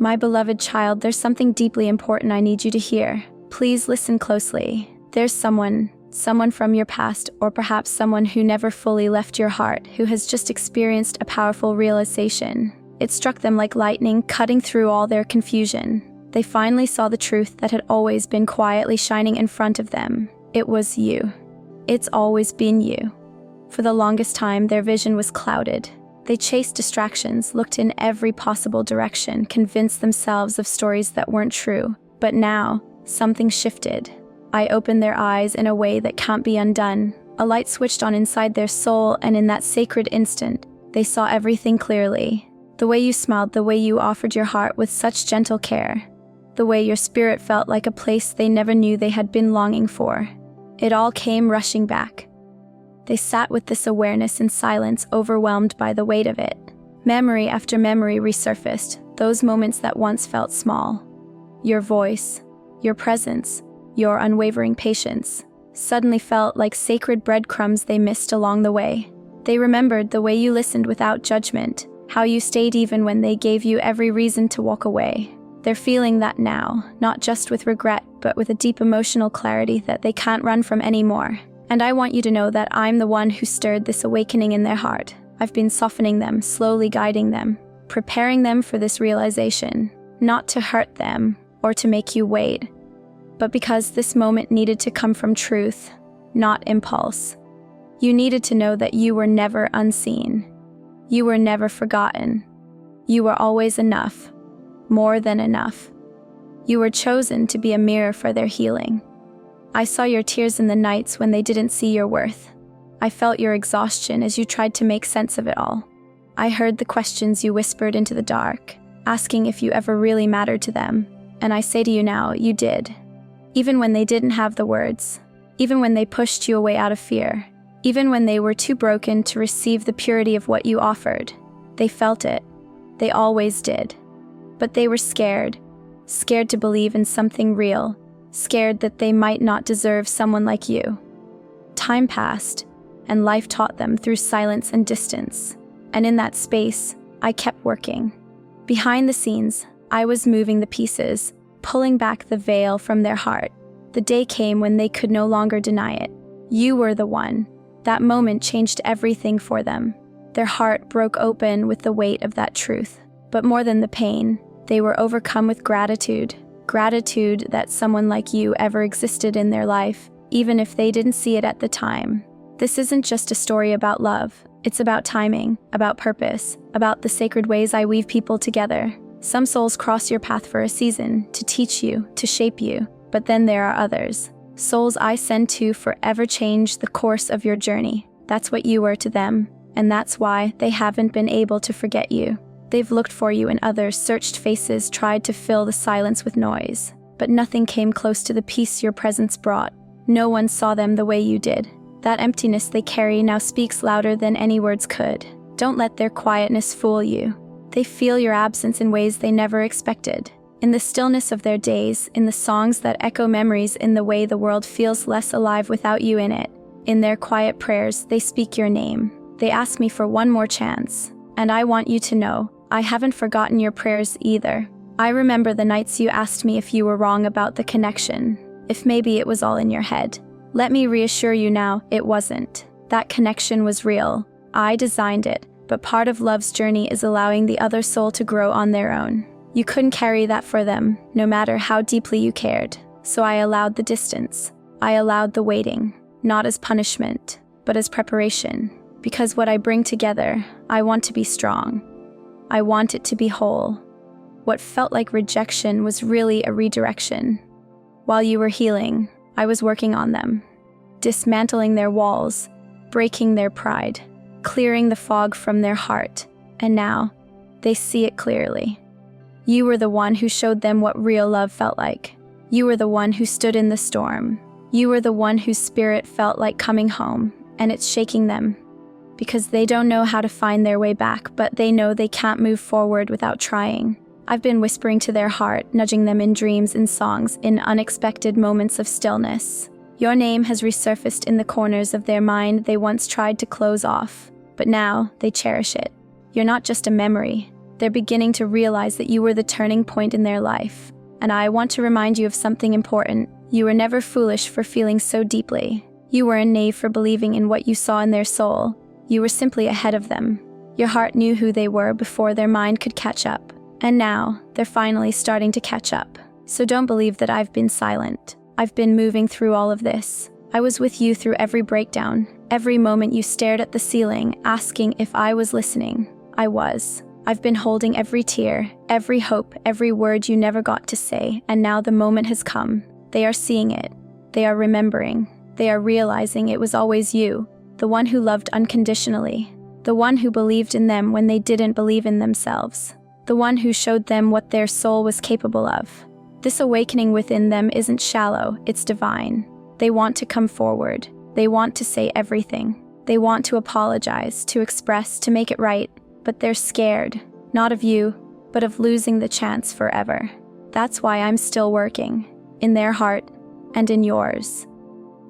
My beloved child, there's something deeply important I need you to hear. Please listen closely. There's someone from your past, or perhaps someone who never fully left your heart, who has just experienced a powerful realization. It struck them like lightning, cutting through all their confusion. They finally saw the truth that had always been quietly shining in front of them. It was you. It's always been you. For the longest time, their vision was clouded. They chased distractions, looked in every possible direction, convinced themselves of stories that weren't true. But now, something shifted. I opened their eyes in a way that can't be undone. A light switched on inside their soul, and in that sacred instant, they saw everything clearly. The way you smiled, the way you offered your heart with such gentle care, the way your spirit felt like a place they never knew they had been longing for. It all came rushing back. They sat with this awareness in silence, overwhelmed by the weight of it. Memory after memory resurfaced, those moments that once felt small. Your voice, your presence, your unwavering patience, suddenly felt like sacred breadcrumbs they missed along the way. They remembered the way you listened without judgment, how you stayed even when they gave you every reason to walk away. They're feeling that now, not just with regret, but with a deep emotional clarity that they can't run from anymore. And I want you to know that I'm the one who stirred this awakening in their heart. I've been softening them, slowly guiding them, preparing them for this realization, not to hurt them or to make you wait, but because this moment needed to come from truth, not impulse. You needed to know that you were never unseen. You were never forgotten. You were always enough, more than enough. You were chosen to be a mirror for their healing. I saw your tears in the nights when they didn't see your worth. I felt your exhaustion as you tried to make sense of it all. I heard the questions you whispered into the dark, asking if you ever really mattered to them. And I say to you now, you did. Even when they didn't have the words, even when they pushed you away out of fear, even when they were too broken to receive the purity of what you offered, they felt it. They always did. But they were scared to believe in something real, scared that they might not deserve someone like you. Time passed, and life taught them through silence and distance. And in that space, I kept working. Behind the scenes, I was moving the pieces, pulling back the veil from their heart. The day came when they could no longer deny it. You were the one. That moment changed everything for them. Their heart broke open with the weight of that truth. But more than the pain, they were overcome with gratitude. Gratitude that someone like you ever existed in their life, even if they didn't see it at the time. This isn't just a story about love. It's about timing, about purpose, about the sacred ways I weave people together. Some souls cross your path for a season, to teach you, to shape you. But then there are others. Souls I send to forever change the course of your journey. That's what you were to them, and that's why they haven't been able to forget you. They've looked for you in others, searched faces, tried to fill the silence with noise. But nothing came close to the peace your presence brought. No one saw them the way you did. That emptiness they carry now speaks louder than any words could. Don't let their quietness fool you. They feel your absence in ways they never expected. In the stillness of their days, in the songs that echo memories, in the way the world feels less alive without you in it. In their quiet prayers, they speak your name. They ask me for one more chance. And I want you to know, I haven't forgotten your prayers either. I remember the nights you asked me if you were wrong about the connection, if maybe it was all in your head. Let me reassure you now, it wasn't. That connection was real. I designed it, but part of love's journey is allowing the other soul to grow on their own. You couldn't carry that for them, no matter how deeply you cared. So I allowed the distance. I allowed the waiting, not as punishment, but as preparation. Because what I bring together, I want to be strong. I want it to be whole. What felt like rejection was really a redirection. While you were healing, I was working on them, dismantling their walls, breaking their pride, clearing the fog from their heart, and now they see it clearly. You were the one who showed them what real love felt like. You were the one who stood in the storm. You were the one whose spirit felt like coming home, and it's shaking them. Because they don't know how to find their way back, but they know they can't move forward without trying. I've been whispering to their heart, nudging them in dreams, in songs, in unexpected moments of stillness. Your name has resurfaced in the corners of their mind they once tried to close off, but now they cherish it. You're not just a memory. They're beginning to realize that you were the turning point in their life. And I want to remind you of something important. You were never foolish for feeling so deeply. You weren't naive for believing in what you saw in their soul. You were simply ahead of them. Your heart knew who they were before their mind could catch up. And now, they're finally starting to catch up. So don't believe that I've been silent. I've been moving through all of this. I was with you through every breakdown, every moment you stared at the ceiling, asking if I was listening. I was. I've been holding every tear, every hope, every word you never got to say, and now the moment has come. They are seeing it. They are remembering. They are realizing it was always you, the one who loved unconditionally, the one who believed in them when they didn't believe in themselves, the one who showed them what their soul was capable of. This awakening within them isn't shallow, it's divine. They want to come forward. They want to say everything. They want to apologize, to express, to make it right. But they're scared, not of you, but of losing the chance forever. That's why I'm still working, in their heart and in yours.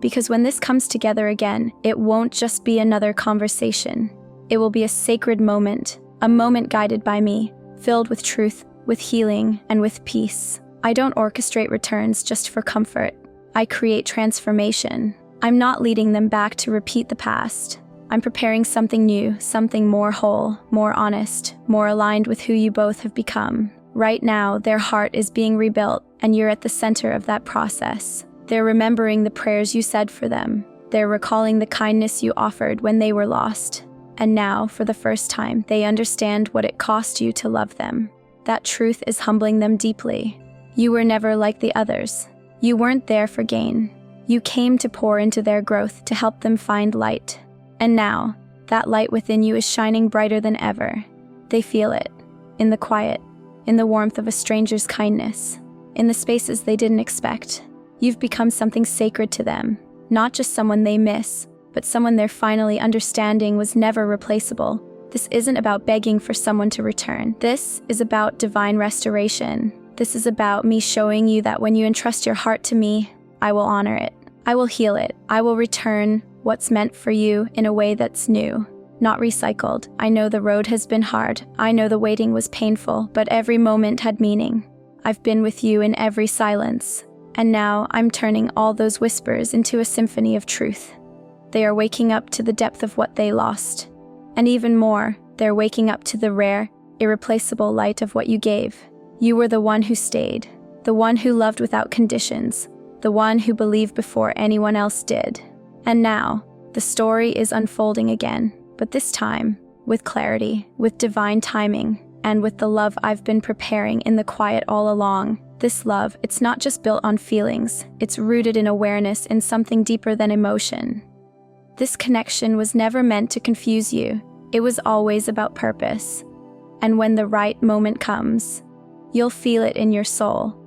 Because when this comes together again, it won't just be another conversation. It will be a sacred moment, a moment guided by me, filled with truth, with healing, and with peace. I don't orchestrate returns just for comfort. I create transformation. I'm not leading them back to repeat the past. I'm preparing something new, something more whole, more honest, more aligned with who you both have become. Right now, their heart is being rebuilt, and you're at the center of that process. They're remembering the prayers you said for them. They're recalling the kindness you offered when they were lost. And now, for the first time, they understand what it cost you to love them. That truth is humbling them deeply. You were never like the others. You weren't there for gain. You came to pour into their growth, to help them find light. And now, that light within you is shining brighter than ever. They feel it, in the quiet, in the warmth of a stranger's kindness, in the spaces they didn't expect. You've become something sacred to them, not just someone they miss, but someone they're finally understanding was never replaceable. This isn't about begging for someone to return. This is about divine restoration. This is about me showing you that when you entrust your heart to me, I will honor it. I will heal it. I will return what's meant for you in a way that's new, not recycled. I know the road has been hard. I know the waiting was painful, but every moment had meaning. I've been with you in every silence, and now I'm turning all those whispers into a symphony of truth. They are waking up to the depth of what they lost. And even more, they're waking up to the rare, irreplaceable light of what you gave. You were the one who stayed, the one who loved without conditions, the one who believed before anyone else did. And now, the story is unfolding again, but this time, with clarity, with divine timing, and with the love I've been preparing in the quiet all along. This love, it's not just built on feelings, it's rooted in awareness, in something deeper than emotion. This connection was never meant to confuse you. It was always about purpose. And when the right moment comes, you'll feel it in your soul.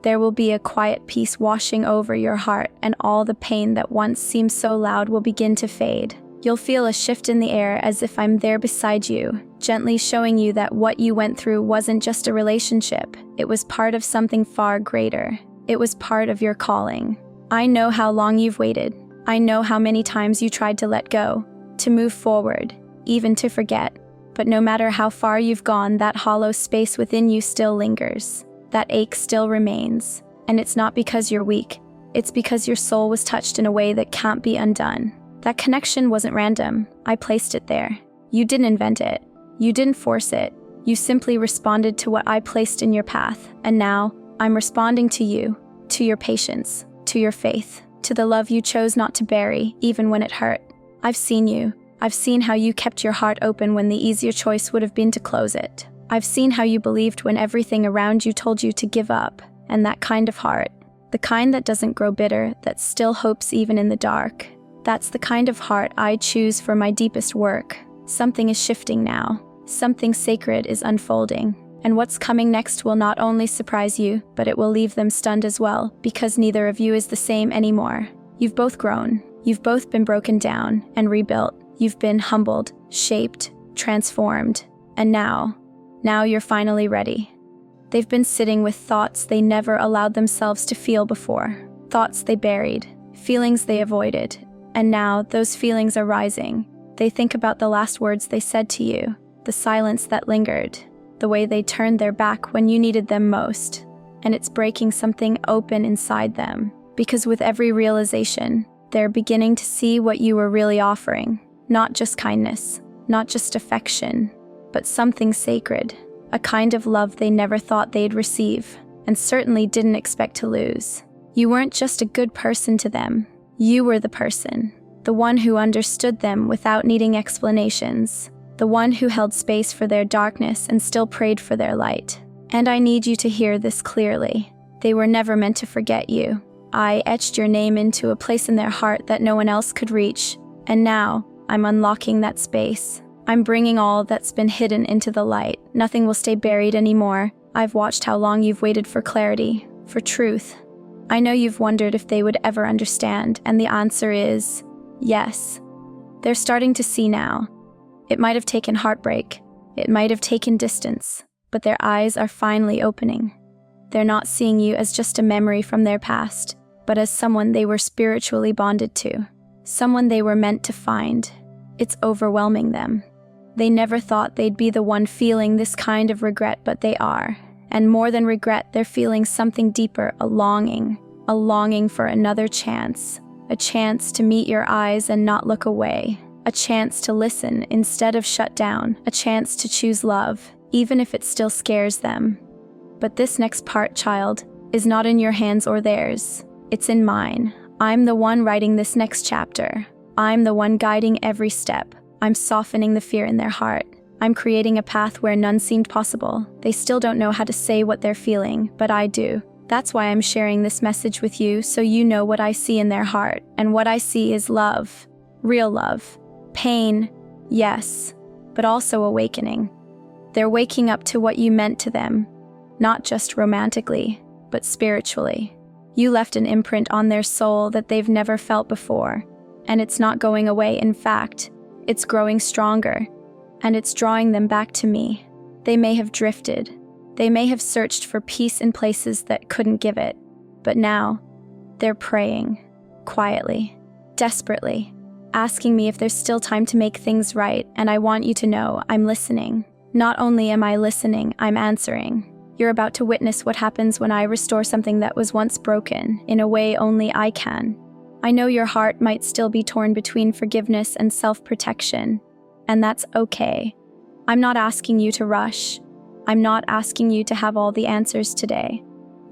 There will be a quiet peace washing over your heart, and all the pain that once seemed so loud will begin to fade. You'll feel a shift in the air, as if I'm there beside you, gently showing you that what you went through wasn't just a relationship. It was part of something far greater. It was part of your calling. I know how long you've waited. I know how many times you tried to let go, to move forward, even to forget. But no matter how far you've gone, that hollow space within you still lingers. That ache still remains. And it's not because you're weak. It's because your soul was touched in a way that can't be undone. That connection wasn't random. I placed it there. You didn't invent it. You didn't force it. You simply responded to what I placed in your path. And now, I'm responding to you, to your patience, to your faith, to the love you chose not to bury, even when it hurt. I've seen you. I've seen how you kept your heart open when the easier choice would have been to close it. I've seen how you believed when everything around you told you to give up. And that kind of heart, the kind that doesn't grow bitter, that still hopes even in the dark, that's the kind of heart I choose for my deepest work. Something is shifting now. Something sacred is unfolding. And what's coming next will not only surprise you, but it will leave them stunned as well, because neither of you is the same anymore. You've both grown. You've both been broken down and rebuilt. You've been humbled, shaped, transformed. And now you're finally ready. They've been sitting with thoughts they never allowed themselves to feel before. Thoughts they buried, feelings they avoided. And now those feelings are rising. They think about the last words they said to you, the silence that lingered, the way they turned their back when you needed them most. And it's breaking something open inside them, because with every realization, they're beginning to see what you were really offering. Not just kindness, not just affection, but something sacred, a kind of love they never thought they'd receive, and certainly didn't expect to lose. You weren't just a good person to them, you were the person, the one who understood them without needing explanations, the one who held space for their darkness and still prayed for their light. And I need you to hear this clearly. They were never meant to forget you. I etched your name into a place in their heart that no one else could reach, and now I'm unlocking that space. I'm bringing all that's been hidden into the light. Nothing will stay buried anymore. I've watched how long you've waited for clarity, for truth. I know you've wondered if they would ever understand, and the answer is yes. They're starting to see now. It might have taken heartbreak. It might have taken distance, but their eyes are finally opening. They're not seeing you as just a memory from their past, but as someone they were spiritually bonded to, someone they were meant to find. It's overwhelming them. They never thought they'd be the one feeling this kind of regret, but they are. And more than regret, they're feeling something deeper, a longing for another chance, a chance to meet your eyes and not look away, a chance to listen instead of shut down, a chance to choose love, even if it still scares them. But this next part, child, is not in your hands or theirs. It's in mine. I'm the one writing this next chapter. I'm the one guiding every step. I'm softening the fear in their heart. I'm creating a path where none seemed possible. They still don't know how to say what they're feeling, but I do. That's why I'm sharing this message with you, so you know what I see in their heart. And what I see is love. Real love. Pain, yes, but also awakening. They're waking up to what you meant to them, not just romantically, but spiritually. You left an imprint on their soul that they've never felt before, and it's not going away. In fact, it's growing stronger, and it's drawing them back to me. They may have drifted. They may have searched for peace in places that couldn't give it, but now they're praying, quietly, desperately, asking me if there's still time to make things right, and I want you to know I'm listening. Not only am I listening, I'm answering. You're about to witness what happens when I restore something that was once broken, in a way only I can. I know your heart might still be torn between forgiveness and self-protection, and that's okay. I'm not asking you to rush. I'm not asking you to have all the answers today.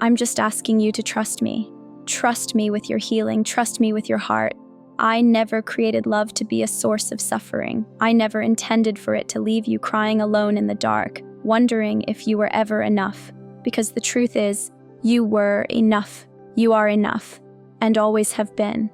I'm just asking you to trust me. Trust me with your healing. Trust me with your heart. I never created love to be a source of suffering. I never intended for it to leave you crying alone in the dark, wondering if you were ever enough. Because the truth is, you were enough. You are enough, and always have been.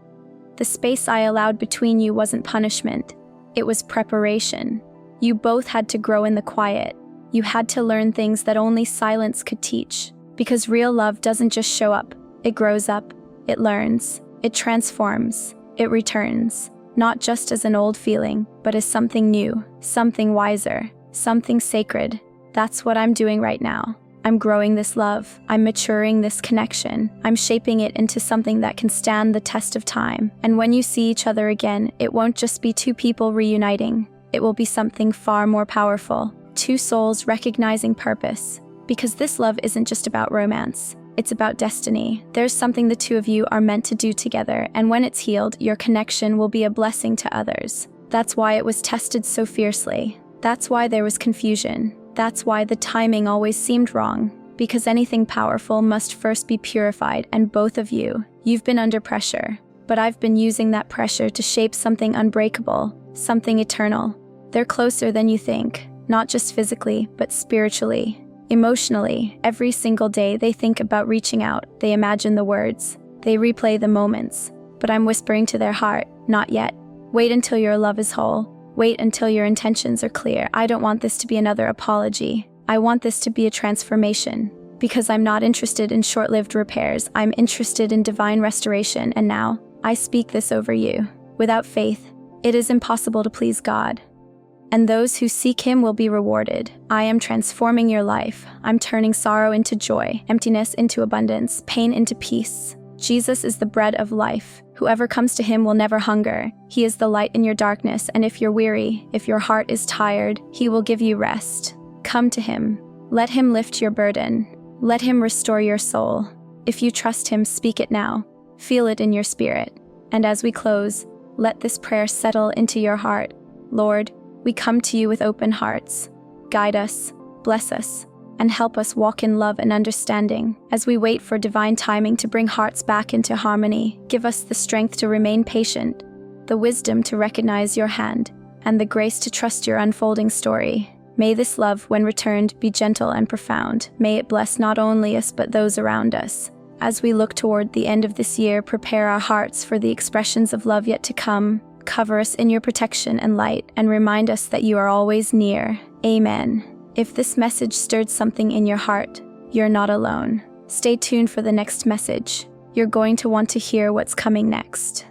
The space I allowed between you wasn't punishment. It was preparation. You both had to grow in the quiet. You had to learn things that only silence could teach. Because real love doesn't just show up. It grows up. It learns. It transforms. It returns, not just as an old feeling, but as something new, something wiser, something sacred. That's what I'm doing right now. I'm growing this love. I'm maturing this connection. I'm shaping it into something that can stand the test of time. And when you see each other again, it won't just be two people reuniting. It will be something far more powerful. Two souls recognizing purpose. Because this love isn't just about romance. It's about destiny. There's something the two of you are meant to do together, and when it's healed, your connection will be a blessing to others. That's why it was tested so fiercely. That's why there was confusion. That's why the timing always seemed wrong. Because anything powerful must first be purified, and both of you, you've been under pressure. But I've been using that pressure to shape something unbreakable, something eternal. They're closer than you think, not just physically, but spiritually. Emotionally, every single day they think about reaching out, they imagine the words, they replay the moments. But I'm whispering to their heart, not yet. Wait until your love is whole. Wait until your intentions are clear. I don't want this to be another apology. I want this to be a transformation. Because I'm not interested in short-lived repairs. I'm interested in divine restoration, and now, I speak this over you. Without faith, it is impossible to please God. And those who seek Him will be rewarded. I am transforming your life. I'm turning sorrow into joy, emptiness into abundance, pain into peace. Jesus is the bread of life. Whoever comes to Him will never hunger. He is the light in your darkness, and if you're weary, if your heart is tired, He will give you rest. Come to him. Let him lift your burden. Let him restore your soul. If you trust him, speak it now. Feel it in your spirit. And as we close, let this prayer settle into your heart. Lord, we come to you with open hearts. Guide us, bless us, and help us walk in love and understanding. As we wait for divine timing to bring hearts back into harmony, give us the strength to remain patient, the wisdom to recognize your hand, and the grace to trust your unfolding story. May this love, when returned, be gentle and profound. May it bless not only us but those around us. As we look toward the end of this year, prepare our hearts for the expressions of love yet to come. Cover us in your protection and light, and remind us that you are always near. Amen. If this message stirred something in your heart, you're not alone. Stay tuned for the next message. You're going to want to hear what's coming next.